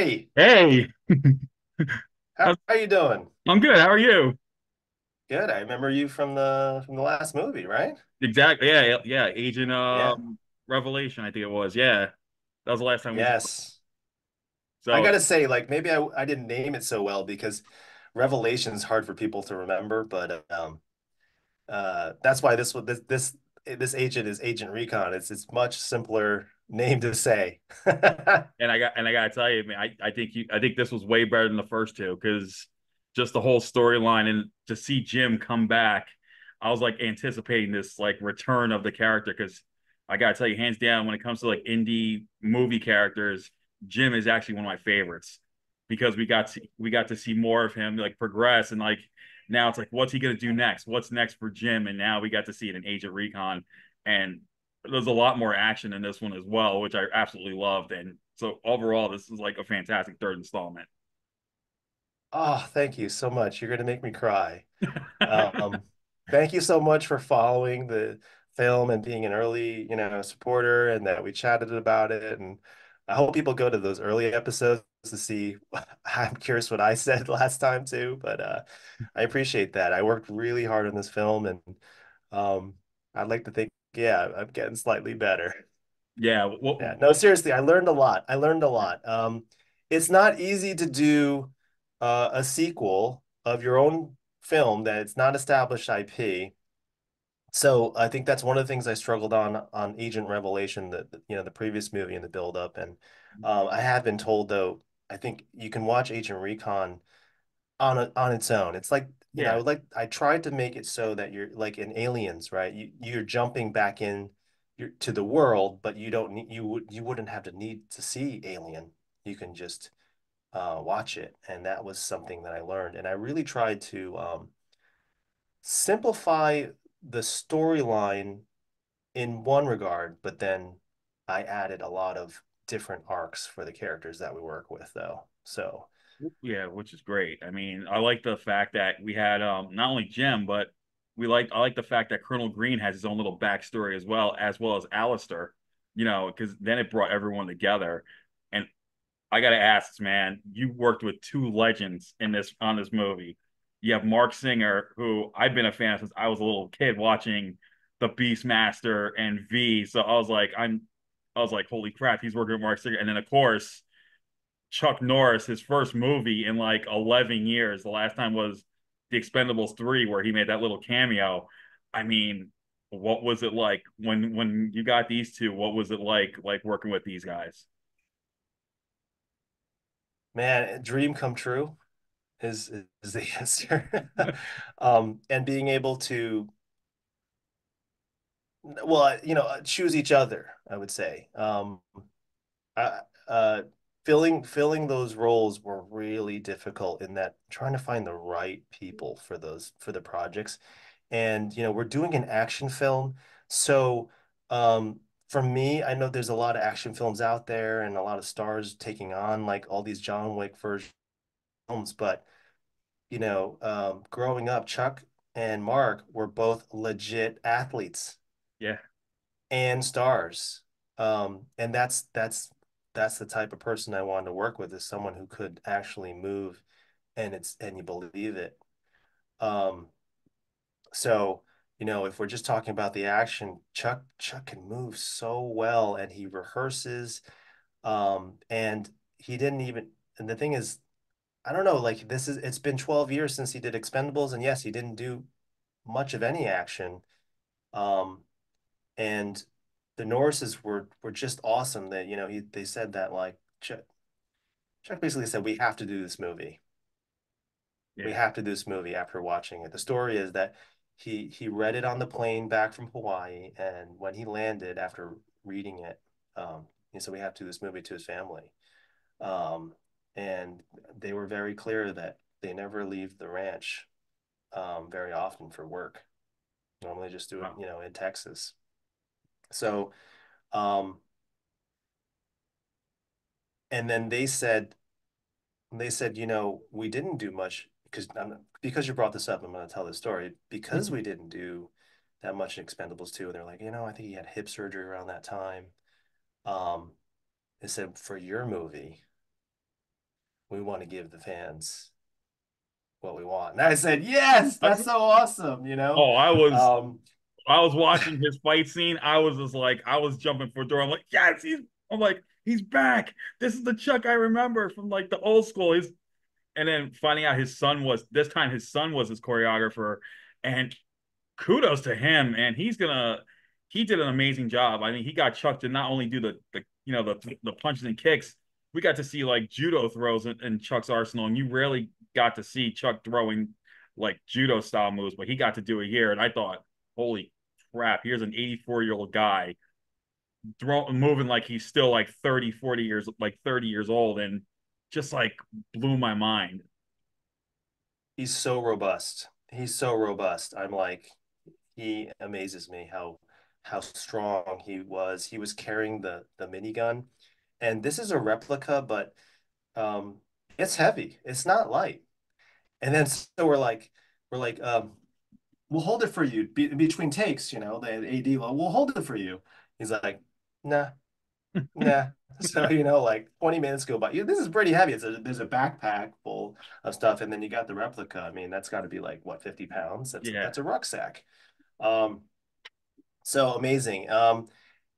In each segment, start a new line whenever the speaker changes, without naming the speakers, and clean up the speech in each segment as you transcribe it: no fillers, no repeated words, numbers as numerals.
Hey,
Hey,
how
how's-
are you doing?
I'm good. How are you?
Good. I remember you from the last movie, right?
Exactly. Yeah. Agent
Yeah.
Revelation, I think it was. Yeah. That was the last time we saw.
Yes. I
So
gotta say, like maybe I didn't name it so well because Revelation is hard for people to remember, but that's why this agent is Agent Recon. It's much simpler name to say.
and I gotta tell you, man, I think this was way better than the first two because just the whole storyline and to see Jim come back, I was like anticipating this like return of the character because I gotta tell you, hands down, when it comes to like indie movie characters, Jim is actually one of my favorites because we got to see more of him like progress and like now it's like what's he gonna do next? What's next for Jim? And now we got to see it in Agent Recon and there's a lot more action in this one as well, which I absolutely loved. And so overall, this is like a fantastic third installment.
Oh, thank you so much. You're gonna make me cry. Um, Thank you so much for following the film and being an early, supporter and that we chatted about it. And I hope people go to those early episodes to see. I'm curious what I said last time too, but I appreciate that. I worked really hard on this film and um, I'd like to think, yeah, I'm getting slightly better.
Yeah,
Yeah, no, seriously, I learned a lot. I learned a lot. It's not easy to do a sequel of your own film that it's not established IP. So I think that's one of the things I struggled on Agent Revelation, the previous movie and the build up. And I have been told though, I think you can watch Agent Recon on its own. It's like,
yeah,
I tried to make it so that you're like in Aliens, right? You're jumping back in to the world, but you don't need you wouldn't have to need to see Alien. You can just watch it, and that was something that I learned. And I really tried to simplify the storyline in one regard, but then I added a lot of different arcs for the characters that we work with, though. So.
yeah, which is great. I mean, I like the fact that we had not only Jim, but I like the fact that Colonel Green has his own little backstory as well as Alistair. You know, because then it brought everyone together. And I gotta ask, man, you worked with two legends in this on this movie. You have Marc Singer, who I've been a fan since I was a little kid watching the Beastmaster and V. So I was like, holy crap, he's working with Marc Singer. And then of course, Chuck Norris, his first movie in like 11 years. The last time was The Expendables 3, where he made that little cameo. I mean, what was it like when you got these two? What was it like working with these guys?
Man, dream come true is the answer. And being able to, well, choose each other, I would say. Uh, uh, filling those roles were really difficult in that trying to find the right people for the projects. And we're doing an action film, so for me, I know there's a lot of action films out there and a lot of stars taking on like all these John Wick version films, but growing up, Chuck and Mark were both legit athletes
Yeah.
and stars. And that's the type of person I wanted to work with is someone who could actually move and you believe it. Um, so, if we're just talking about the action, Chuck can move so well and he rehearses. And he didn't even, and the thing is, I don't know, like it's been 12 years since he did Expendables, and yes, he didn't do much of any action. Um, and the Norrises were just awesome. That they said that like Chuck basically said we have to do this movie. We
Yeah.
have to do this movie after watching it. The story is that he read it on the plane back from Hawaii, and when he landed after reading it, he said we have to do this movie to his family. Um, and they were very clear that they never leave the ranch very often for work. Normally just do it,
Wow.
in Texas. So, um, and then they said, we didn't do much because you brought this up, I'm going to tell this story because we didn't do that much in Expendables 2. And they're like, I think he had hip surgery around that time. Um, they said for your movie, we want to give the fans what we want. And I said, yes,
I,
that's so awesome, you know?
oh, I was
Um,
I was watching his fight scene. I was just like, I was jumping for joy. I'm like, yes, I'm like, he's back. This is the Chuck I remember from like the old school. And then finding out his son was this time his son was his choreographer, and kudos to him. And he did an amazing job. I mean, he got Chuck to not only do the punches and kicks. We got to see like judo throws in Chuck's arsenal, and you rarely got to see Chuck throwing like judo style moves, but he got to do it here. And I thought, holy crap, here's an 84-year-old guy moving like he's still like 30, 40 years, like 30 years old, and just like blew my mind.
he's so robust. He's so robust. I'm like, he amazes me how strong he was. He was carrying the minigun, and this is a replica, but um, it's heavy. It's not light. And then so we're like, we'll hold it for you between takes. You know, the AD, well, we'll hold it for you. He's like, nah, nah. So, you know, like 20 minutes go by. This is pretty heavy. There's a backpack full of stuff, and then you got the replica. I mean, that's got to be like what, 50 pounds?
Yeah.
That's a rucksack. Um, so amazing.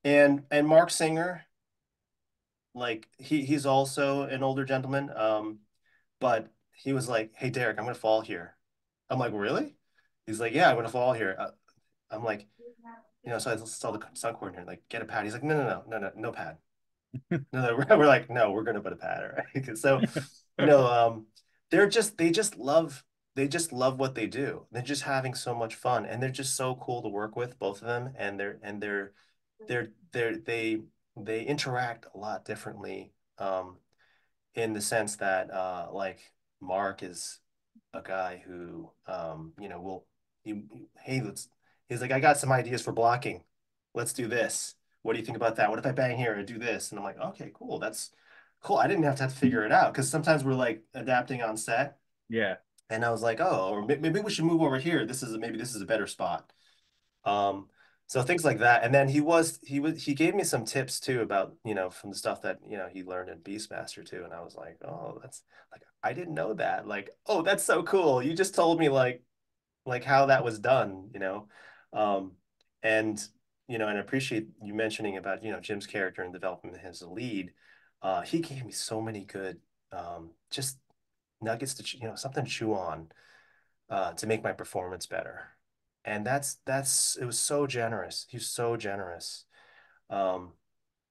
And Mark Singer, like he's also an older gentleman. But he was like, "Hey Derek, I'm gonna fall here." I'm like, "Really?" He's like, "Yeah, I'm gonna fall here." I'm like, so I saw the stunt coordinator like, "Get a pad." He's like, "No, no, no, no, no, no pad." No, no, we're like, "No, we're gonna put a pad." All right. So, you know, they just love what they do. They're just having so much fun, and they're just so cool to work with, both of them, and they interact a lot differently. In the sense that like Marc is a guy who will hey, he's like, I got some ideas for blocking. Let's do this. What do you think about that? What if I bang here and do this? And I'm like, okay, cool. That's cool. I didn't have to figure it out because sometimes we're like adapting on set.
Yeah.
And I was like, oh, or maybe we should move over here. Maybe this is a better spot. Um, so things like that. And then he gave me some tips too about, from the stuff that, he learned in Beastmaster too. And I was like, oh, that's like, I didn't know that. Like, oh, that's so cool. You just told me like how that was done. Um, and, and I appreciate you mentioning about, Jim's character and development as a lead. He gave me so many good, just nuggets something to chew on, to make my performance better. And that's it was so generous. He was so generous. Um,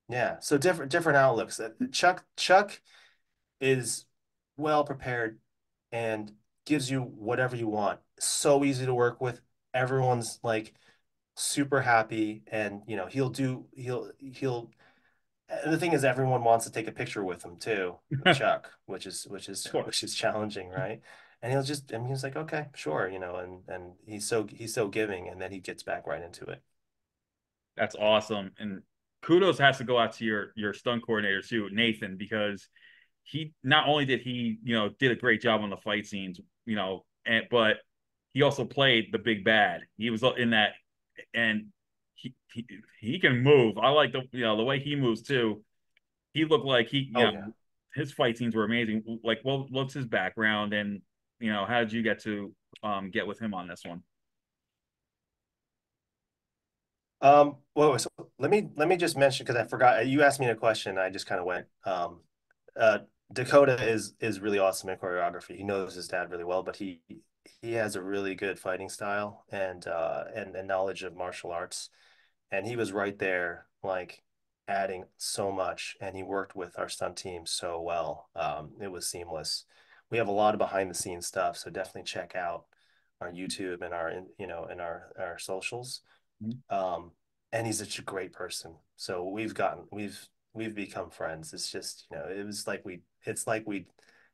yeah. So different outlooks. Chuck is well prepared and gives you whatever you want. So easy to work with. Everyone's like super happy, and he'll. The thing is, everyone wants to take a picture with him too, with
Of
Chuck, which is which is which
course.
is challenging, right? And he's like, okay, sure, and he's so giving, and then he gets back right into it.
That's awesome. And kudos has to go out to your stunt coordinator too, Nathan, because he not only did he, did a great job on the fight scenes, but he also played the big bad. He was in that, and he can move. I like the way he moves too. He looked like
Oh yeah.
his fight scenes were amazing. Like, well, what's his background, and how did you get to get with him on this one?
Well, so let me just mention because I forgot you asked me a question. I just kind of went. Uh, Dakota is really awesome in choreography. He knows his dad really well, but he has a really good fighting style and knowledge of martial arts. And he was right there, like adding so much. And he worked with our stunt team so well. It was seamless. We have a lot of behind the scenes stuff, so definitely check out our YouTube and our socials.
Mhm.
Um, and he's such a great person. So we've become friends. It's just, it's like we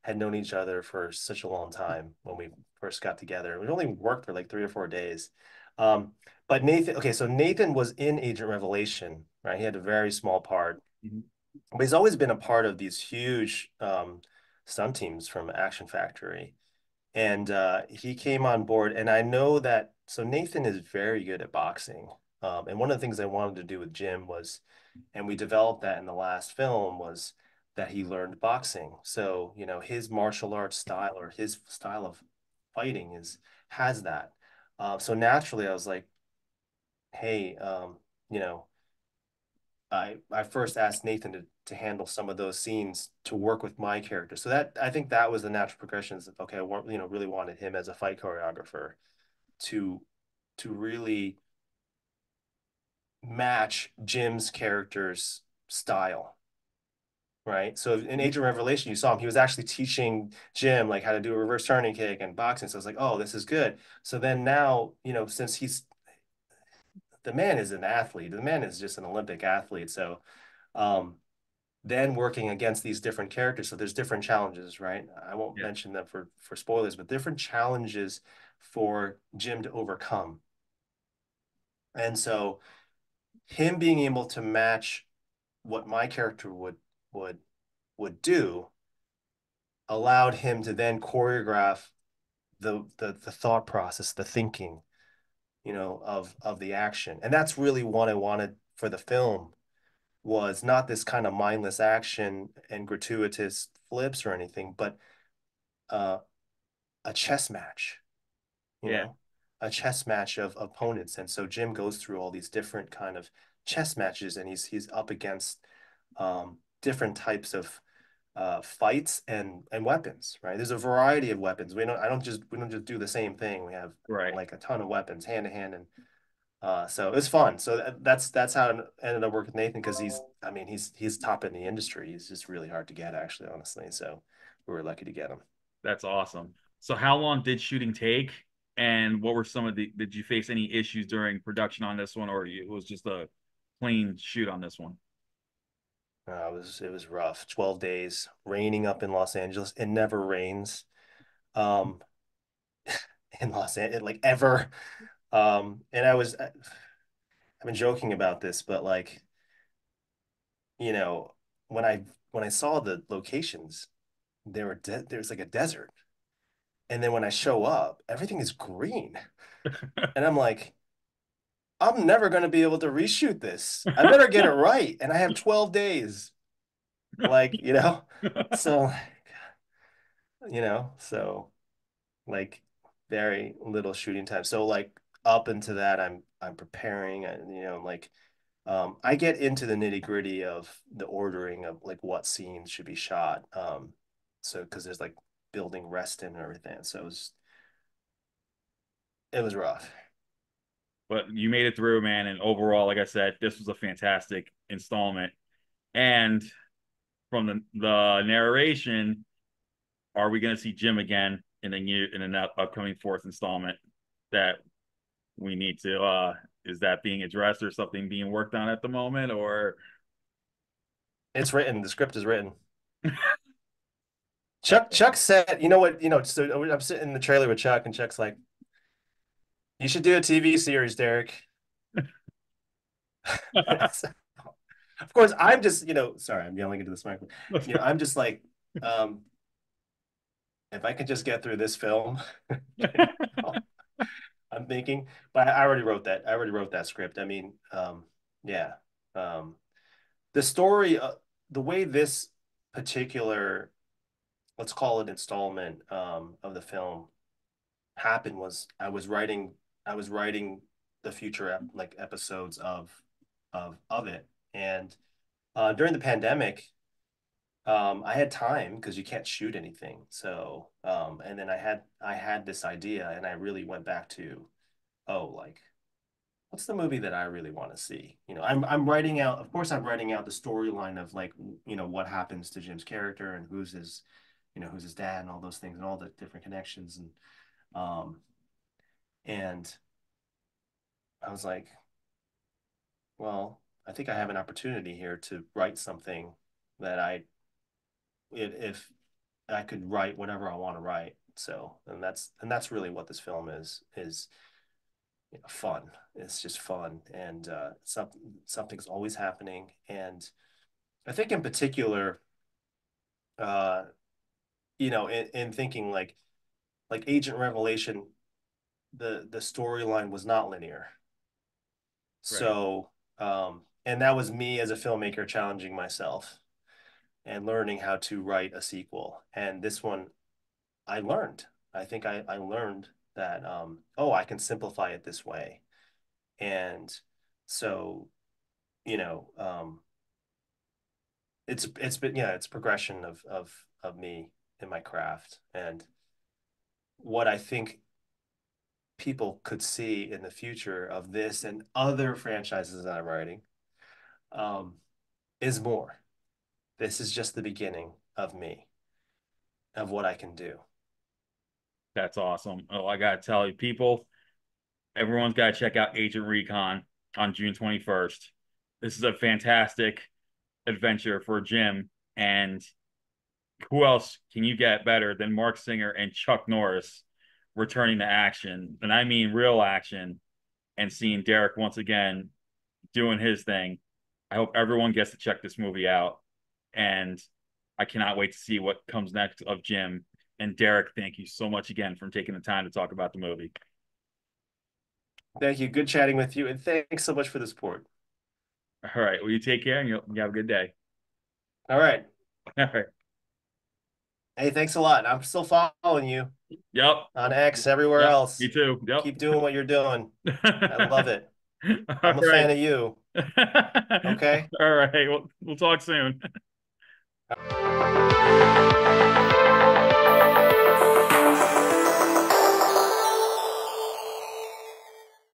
had known each other for such a long time when we first got together. We only worked for like 3 or 4 days. Um, but Nathan, okay, so Nathan was in Agent Revelation, right? He had a very small part,
Mhm.
but he's always been a part of these huge stunt teams from Action Factory. And he came on board, and I know that so Nathan is very good at boxing. And one of the things I wanted to do with Jim was, and we developed that in the last film, was that he learned boxing. So, you know, his martial arts style or his style of fighting is has that. So naturally, I was like, hey, you know, I first asked Nathan to handle some of those scenes to work with my character. So that I think that was the natural progression. Is okay, I want, you know, really wanted him as a fight choreographer to really match Jim's character's style, right? So in Age of Revelation, you saw him, he was actually teaching Jim like how to do a reverse turning kick and boxing. So I was like, oh, this is good. So then now, you know, since he's the man is an athlete, the man is just an Olympic athlete. So um then working against these different characters. So there's different challenges, right? I won't
Yeah.
mention them for spoilers, but different challenges for Jim to overcome. And so him being able to match what my character would would do allowed him to then choreograph the thought process, the thinking, you know, of the action. And that's really what I wanted for the film was not this kind of mindless action and gratuitous flips or anything, but uh, a chess match, you
Yeah.
know, a chess match of opponents. And so Jim goes through all these different kind of chess matches, and he's up against different types of fights and weapons, right? There's a variety of weapons. We don't just do the same thing. We have
Right.
like a ton of weapons hand to hand, and so it's fun. So that's how it ended up working with Nathan because I mean he's top in the industry. He's just really hard to get actually, honestly. So we were lucky to get him.
That's awesome. So how long did shooting take? And what were some of the, did you face any issues during production on this one, or it was just a clean shoot on this one?
It was rough. 12 days, raining up in Los Angeles. It never rains um, in Los Angeles, like ever. And I've been joking about this, but like, you know, when I saw the locations, there's like a desert. And then when I show up, everything is green. And I'm like, I'm never going to be able to reshoot this. I better get it right. And I have 12 days. Like, you know, so, so like very little shooting time. So like up into that, I'm preparing and like I get into the nitty gritty of the ordering of like what scenes should be shot. So because there's like building Reston and everything. So it was rough.
But you made it through, man. And overall, like I said, this was a fantastic installment. And from the narration, are we going to see Jim again in a new in an upcoming fourth installment that we need to is that being addressed or something being worked on at the moment or
It's written. The script is written.
that's
Chuck said, you know what, so I'm sitting in the trailer with Chuck, and Chuck's like, "You should do a TV series, Derek." Of course, I'm just, sorry, I'm yelling into this microphone. I'm just like, um, if I could just get through this film, I'm thinking, but I already wrote that. I already wrote that script. I mean, yeah, um, the story, the way this particular, let's call it installment, of the film happened was I was writing the future like episodes of it, and during the pandemic, I had time because you can't shoot anything. So, and then I had this idea, and I really went back to, oh, like, what's the movie that I really want to see? I'm writing out. Of course, I'm writing out the storyline of like, what happens to Jim's character and who's his dad and all those things and all the different connections um, and I was like, well, I think I have an opportunity here to write something that if I could write whatever I want to write. So, and that's really what this film is fun. It's just fun, and something's always happening. And I think in particular, uh, in thinking like Agent Revelation, the storyline was not linear.
right.
So, and that was me as a filmmaker challenging myself. and learning how to write a sequel. And this one I learned. I think I learned that oh, I can simplify it this way. And so, you know, it's been yeah, it's progression of me in my craft. And what I think people could see in the future of this and other franchises that I'm writing um, is more. This is just the beginning of me, of what I can do.
That's awesome. Oh, I gotta tell you, people, everyone's gotta check out Agent Recon on June 21st. This is a fantastic adventure for Jim, and who else can you get better than Marc Singer and Chuck Norris returning to action? And I mean real action, and seeing Derek once again doing his thing. I hope everyone gets to check this movie out. And I cannot wait to see what comes next of Jim. And Derek, thank you so much again for taking the time to talk about the movie.
Thank you. Good chatting with you. And thanks so much for the support.
All right. Well, you take care and you have a good day.
All right.
All right.
Hey, thanks a lot. I'm still following you
Yep.
on X, everywhere
Yep.
else.
Me too. Yep.
Keep doing what you're doing. I love it.
All
I'm a
right.
fan of you. Okay.
All right. We'll talk soon.